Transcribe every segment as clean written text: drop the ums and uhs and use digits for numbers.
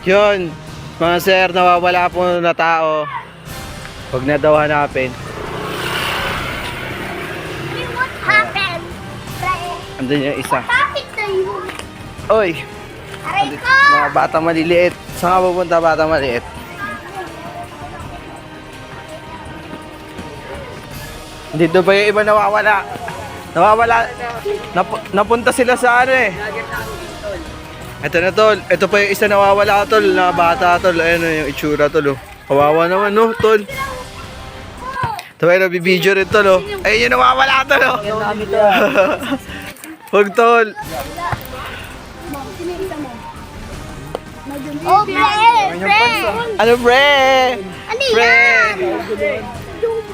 Yun, mga sir, nawawala po na tao. Huwag na daw hanapin. What happened? Andun yung isa. Bakit na yun? Oy, Aray ko! mga bata maliliit. Saan ka pupunta, bata maliit? Dito ba yung iba nawawala? Nawawala. Napunta sila sa ano eh. Ito na tol. Ito pa yung isa nawawala tol. Na bata tol. Ayan o yung itsura tol. Oh. Kawawa naman no tol. Ito ay nabibideo rin tol. Oh. Ayun yung nawawala tol. Oh. Huwag tol. Oh, pre! Ano pre? Ano Pre! yan?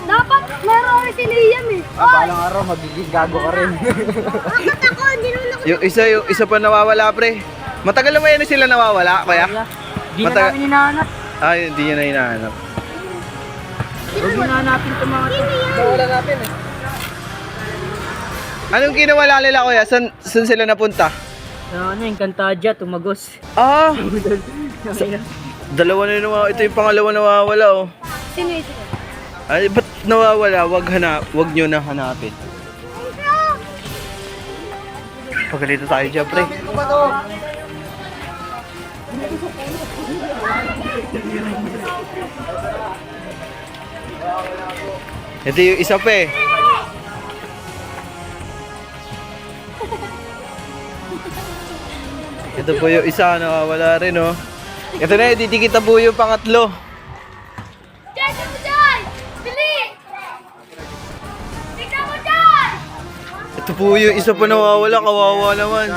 Dapat meron si Liam eh. Balang araw, magiging gago ka rin. Bakit ako? Hindi naman ako. Yung isa pa nawawala pre. Matagal na ba yan sila nawawala kaya? Di na namin hinahanap. Ay, hindi niya na hinahanap. Huwag hinahanapin ito mga ito. Nawala natin eh. Anong kinawala nila kuya? Saan sila napunta? Ano, Encantadia, tumagos. Ah! Dalawa na yung nawawala. Ito yung pangalawa nawawala oh. Sino yung sino? Ay, ba't nawawala? Wag nyo na hanapin. Pagalito tayo dyan, pre. Ito yung isa pa eh. Ito po yung isa, nawawala rin oh. Ito na, didikita po yung pangatlo. Diyan! Diyan mo dyan! Bili! Tignan mo dyan! Ito po yung isa pa nawawala, kawawa naman.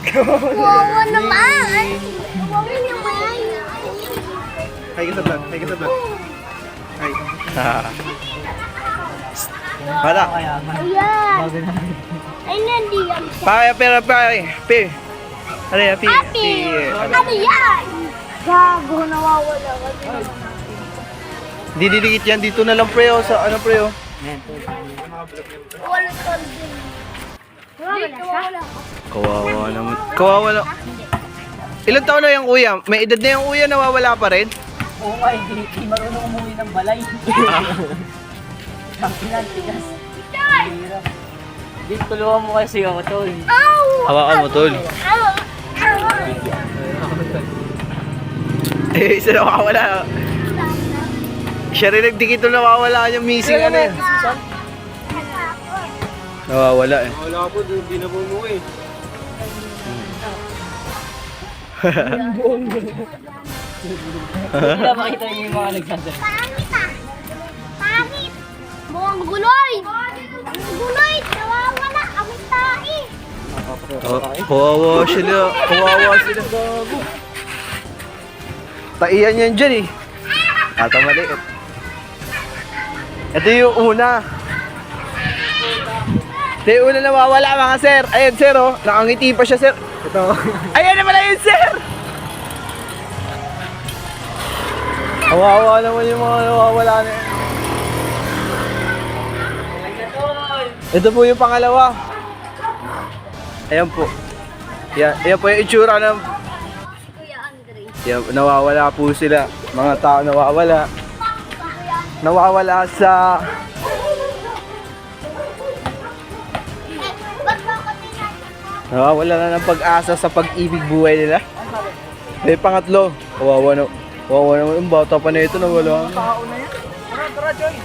Wawa naman! Wawa naman! Hay ka sa vlog, hay ka sa vlog. Hay. Wala. Ayan! Ay, hindi yan. Pe. Ano yan, pe? Happy! Ano yan? Gago, nawawala. Dididikit yan, dito na lang pre oh, sa ano pre oh. Wala tol din. Wala siya? Kawawa naman. Kawawa na. Ilang taon na yung kuya? May edad na yung kuya, nawawala pa rin? Oo nga, hindi marunong umuwi ng balay. Kampinan, tigas. Hirap. Di, tulungan mo kasi ako, tol. Ow! Hawakan mo tol. Ow! Eh, isa nawawala. Siya rin nagdikit na nawawala yung missing ano eh. Nawawala eh. Wala po, hindi na po umuwi. Hindi na makita niyo yung mga nagsasabi. Pangit ah! Pangit! Mukhang guloy! Ang guloy! Nawawala! Ang tae! Kawawa sila. Kawawa sila. Taiyan yan dyan eh. Ata maliit. Ito yung una. Ito yung una nawawala mga sir. Ayan sir oh. Nakangiti pa siya sir. Ito. Ayan na pala yun sir. Kawawa naman yung mga nawawala na yan. Ito po yung pangalawa. Ayan po. Ayan po yung itsura ng... Kuya Andre. Ayan, nawawala po sila. Mga tao nawawala. Nawawala sa... Nawawala na ng pag-asa sa pag-ibig buhay nila. Eh, pangatlo. Kawawa naman yung bata pa na ito nawala. Tao na yan. Tara, Joy.